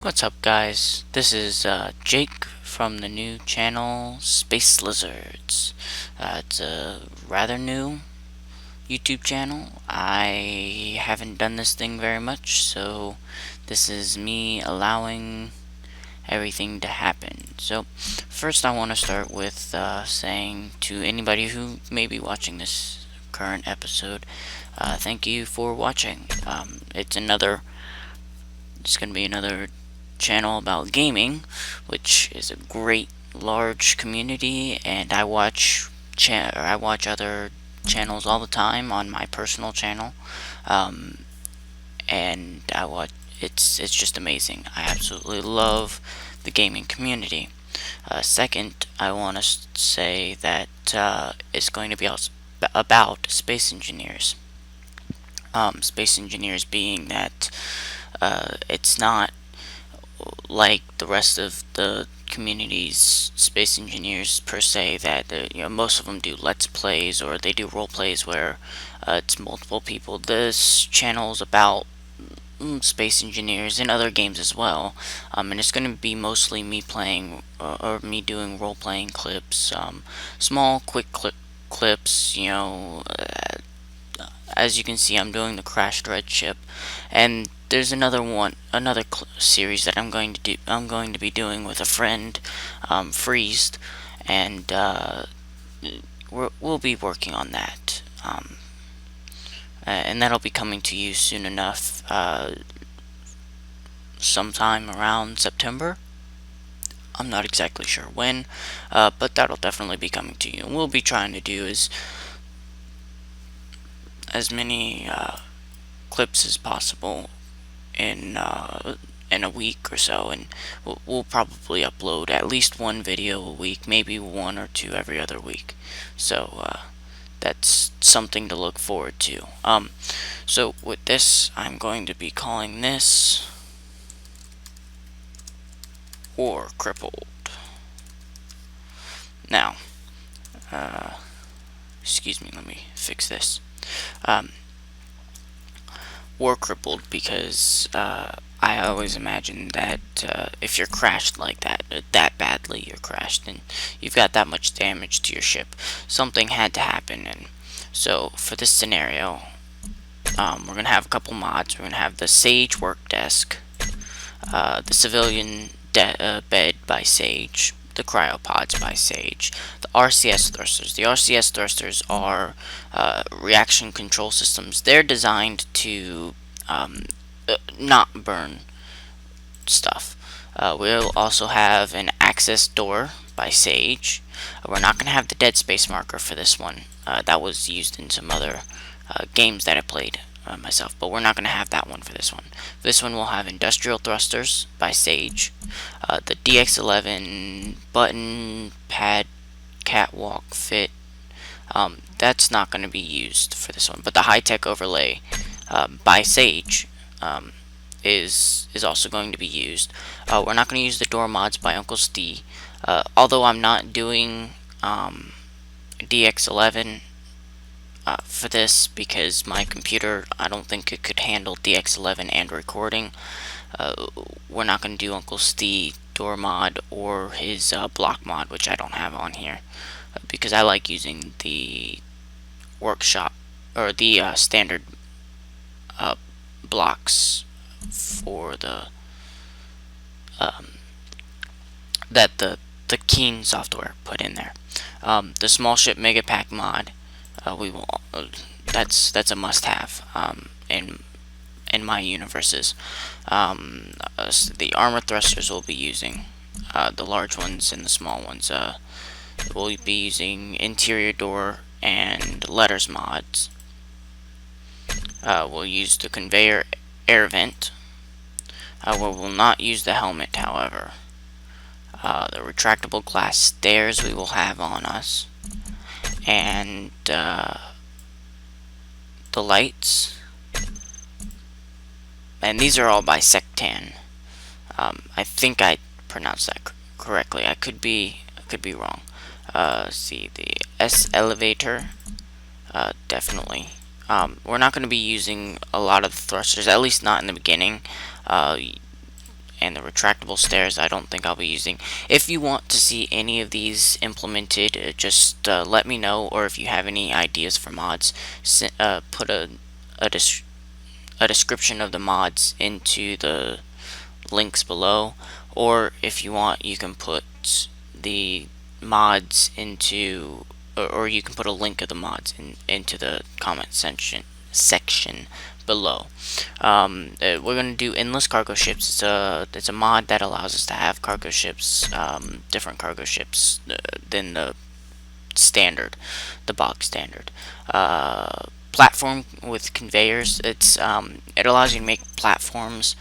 What's up, guys? This is Jake from the new channel Space Lizards. It's a rather new YouTube channel. I haven't done this thing very much, so this is me allowing everything to happen. So, first, I want to start with saying to anybody who may be watching this current episode, thank you for watching. It's going to be another channel about gaming, which is a great large community, and I watch other channels all the time on my personal channel, and it's just amazing. I absolutely love the gaming community. Second, I want to say that it's going to be about space engineers. Space engineers being that it's not like the rest of the community's space engineers per se, that most of them do let's plays or they do role plays where it's multiple people. This channel is about space engineers in other games as well, and it's going to be mostly me playing or me doing role playing clips, small quick clips. As you can see, I'm doing the crashed red ship, and there's another series that I'm going to be doing with a friend, Freezed, and we'll be working on that, and that'll be coming to you soon enough, sometime around September. I'm not exactly sure when, but that'll definitely be coming to you. And we'll be trying to do as many clips as possible in in a week or so, and we'll probably upload at least one video a week, maybe one or two every other week. So that's something to look forward to. So with this, I'm going to be calling this or Crippled. Now, excuse me, let me fix this. Or Crippled because I always imagine that if you're crashed like that badly, you're crashed, and you've got that much damage to your ship, something had to happen. And so for this scenario, we're gonna have a couple mods. We're gonna have the Sage work desk, the civilian bed by Sage, the cryopods by Sage, the RCS thrusters. The RCS thrusters are reaction control systems. They're designed to not burn stuff. We'll also have an access door by Sage. We're not going to have the dead space marker for this one. That was used in some other games that I played myself, but we're not going to have that one for this one. This one will have industrial thrusters by Sage, the DX11 button pad catwalk fit. That's not going to be used for this one, but the high-tech overlay by Sage is also going to be used. We're not going to use the door mods by Uncle Steve, although I'm not doing DX11 for this because my computer, I don't think it could handle DX11 and recording. We're not going to do Uncle Steve door mod or his block mod, which I don't have on here, because I like using the workshop or the standard blocks for the that the Keen software put in there. The small ship mega pack mod, we will that's a must-have in my universes. The armor thrusters we'll be using, the large ones and the small ones. We'll be using interior door and letters mods. We'll use the conveyor air vent. We will not use the helmet, however. The retractable glass stairs we will have on us, and the lights. And these are all by Sectan. I think I pronounced that correctly. I could be wrong. See, the S elevator, definitely. We're not going to be using a lot of the thrusters, at least not in the beginning, and the retractable stairs I don't think I'll be using. If you want to see any of these implemented, just let me know, or if you have any ideas for mods, put a, des a description of the mods into the links below, or if you want, you can put the mods into, or you can put a link of the mods into the comment section below. We're gonna do endless cargo ships. It's a mod that allows us to have cargo ships, different cargo ships than the bog standard. Platform with conveyors. It allows you to make platforms.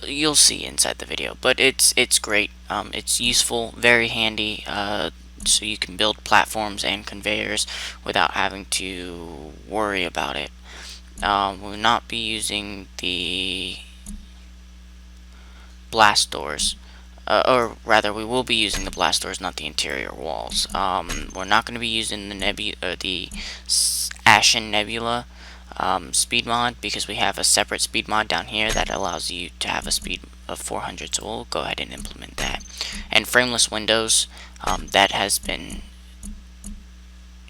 You'll see inside the video, but it's great. It's useful, very handy. So you can build platforms and conveyors without having to worry about it. We'll not be using the blast doors. Or rather, we will be using the blast doors, not the interior walls. We're not going to be using the Ashen Nebula speed mod, because we have a separate speed mod down here that allows you to have a speed of 400. So we'll go ahead and implement that. And frameless windows, that has been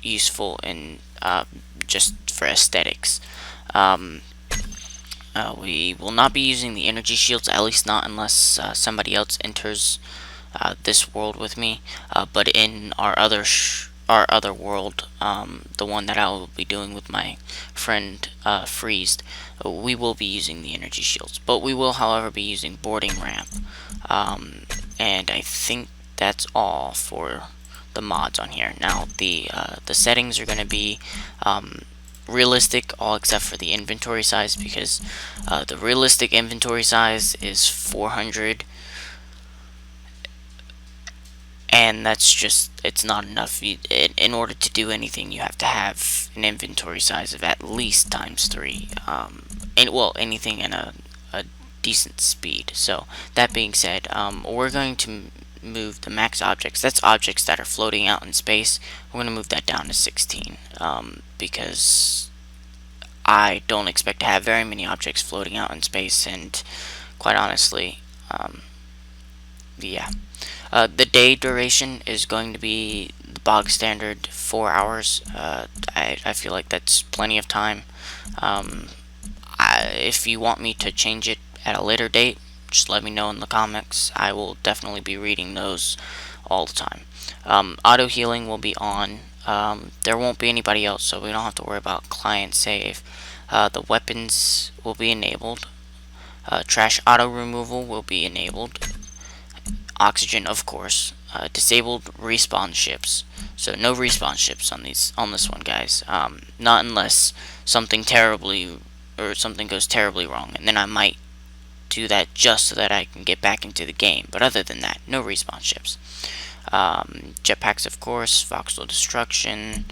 useful in just for aesthetics. We will not be using the energy shields, at least not unless somebody else enters this world with me. But in our other world, the one that I will be doing with my friend Freezed, we will be using the energy shields. But we will, however, be using boarding ramp. And I think that's all for the mods on here. Now the settings are going to be realistic, all except for the inventory size, because the realistic inventory size is 400, and that's just, it's not enough. In order to do anything, you have to have an inventory size of at least times 3, and well, anything in a decent speed. So that being said, we're going to move the max objects, that's objects that are floating out in space, we're going to move that down to 16, because I don't expect to have very many objects floating out in space, and quite honestly, yeah. The day duration is going to be the bog standard 4 hours. I feel like that's plenty of time. If you want me to change it at a later date, just let me know in the comments. I will definitely be reading those all the time. Auto healing will be on. There won't be anybody else, so we don't have to worry about client save. The weapons will be enabled. Trash auto removal will be enabled. Oxygen, of course. Disabled respawn ships. So no respawn ships on this one, guys. Not unless something goes terribly wrong, and then I might do that just so that I can get back into the game. But other than that, no respawn ships. Jetpacks, of course. Voxel destruction.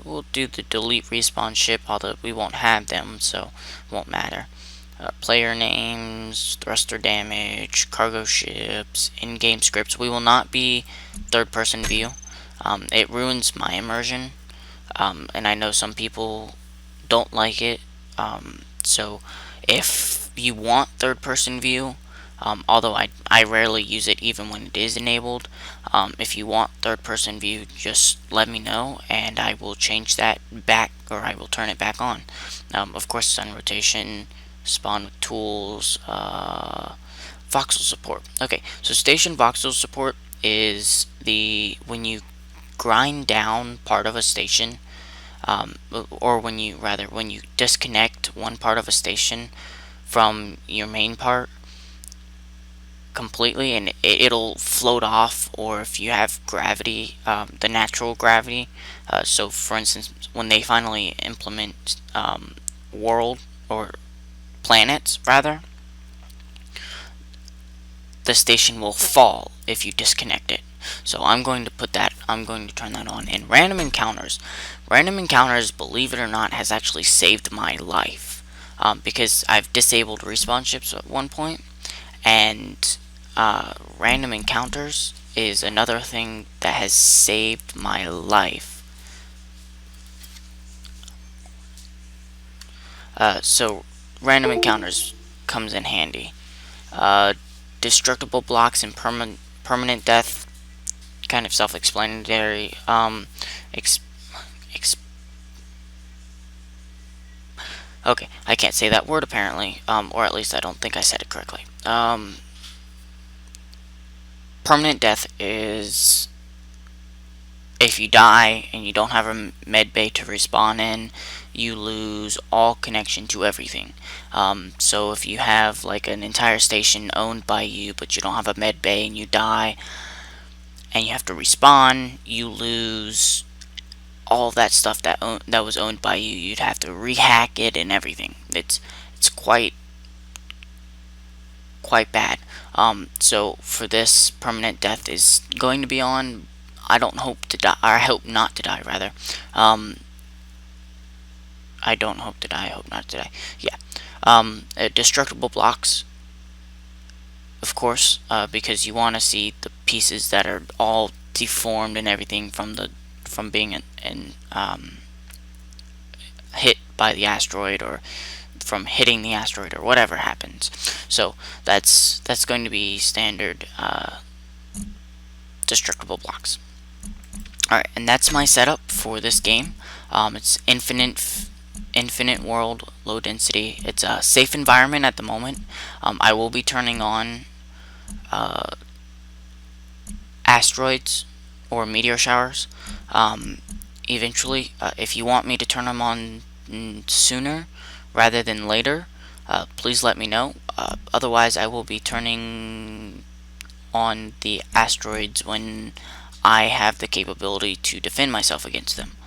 We'll do the delete respawn ship, although we won't have them, so it won't matter. Player names, thruster damage, cargo ships, in-game scripts. We will not be third-person view. It ruins my immersion, and I know some people don't like it. So if you want third-person view, although I rarely use it even when it is enabled, if you want third-person view, just let me know, and I will change that back, or I will turn it back on. Of course, sun rotation, spawn with tools, voxel support. Okay, so station voxel support is when you grind down part of a station, or when you disconnect one part of a station from your main part completely, and it'll float off, or if you have gravity, the natural gravity. So for instance, when they finally implement world, or planets rather, the station will fall if you disconnect it. So I'm going to turn that on. And random encounters, believe it or not, has actually saved my life, because I've disabled respawn ships at one point, and random encounters is another thing that has saved my life. So random encounters comes in handy. Uh, Destructible blocks and permanent death, kind of self-explanatory. Ex, ex, okay, I can't say that word apparently, or at least I don't think I said it correctly. Permanent death is if you die and you don't have a med bay to respawn in, you lose all connection to everything. So if you have like an entire station owned by you, but you don't have a med bay and you die and you have to respawn, you lose all that stuff that was owned by you. You'd have to rehack it and everything. It's quite bad. So for this, permanent death is going to be on. I don't hope to die, or I hope not to die, rather. Um, I don't hope to die, I hope not to die. Yeah. Destructible blocks, of course, because you want to see the pieces that are all deformed and everything from being hit by the asteroid, or from hitting the asteroid, or whatever happens. So that's going to be standard destructible blocks. Alright, and that's my setup for this game. It's infinite world, low density. It's a safe environment at the moment. I will be turning on uh, asteroids or meteor showers eventually. If you want me to turn them on sooner rather than later, please let me know. Otherwise, I will be turning on the asteroids when I have the capability to defend myself against them.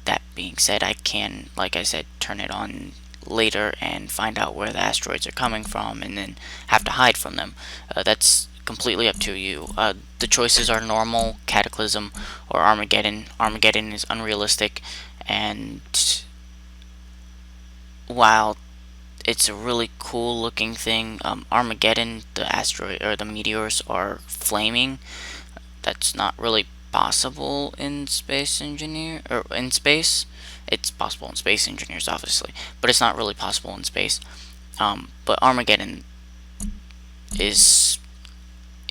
That being said, I can, like I said, turn it on later and find out where the asteroids are coming from and then have to hide from them. That's completely up to you. The choices are normal, Cataclysm, or Armageddon. Armageddon is unrealistic, and while it's a really cool looking thing, Armageddon, the asteroid or the meteors are flaming. That's not really possible in Space Engineer, or in space. It's possible in Space Engineers, obviously, but it's not really possible in space. But Armageddon is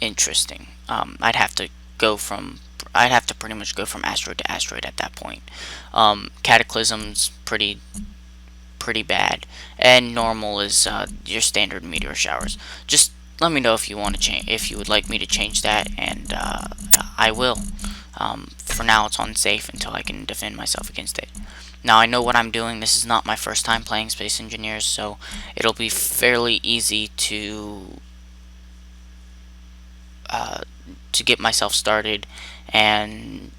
interesting. I'd have to pretty much go from asteroid to asteroid at that point. Cataclysm's pretty bad, and normal is your standard meteor showers. Just let me know if you want to change, if you would like me to change that, and I will. For now, it's on safe until I can defend myself against it. Now I know what I'm doing. This is not my first time playing Space Engineers, so it'll be fairly easy to get myself started and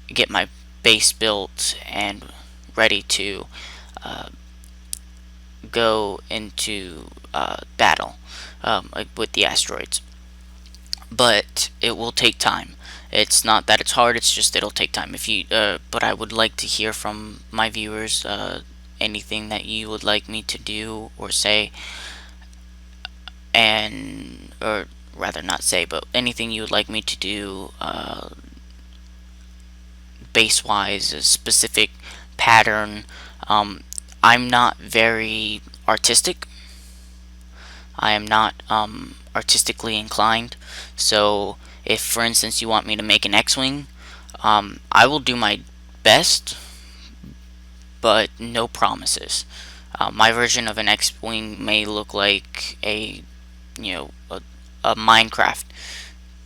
get my base built and ready to go into battle like with the asteroids. But it will take time. It's not that it's hard, it's just it'll take time. But I would like to hear from my viewers, anything that you would like me to do or say, and or rather not say, but anything you would like me to do base wise, a specific pattern. I'm not very artistic. I am not artistically inclined. So if, for instance, you want me to make an X-Wing, I will do my best, but no promises. My version of an X-Wing may look like a Minecraft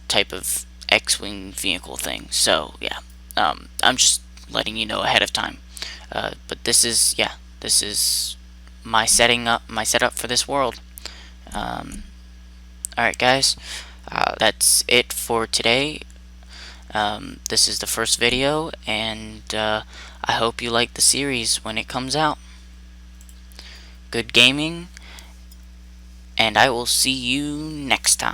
type of X-Wing vehicle thing. So yeah, I'm just letting you know ahead of time. But this is my setup for this world. Alright guys, that's it for today. This is the first video, and I hope you like the series when it comes out. Good gaming, and I will see you next time.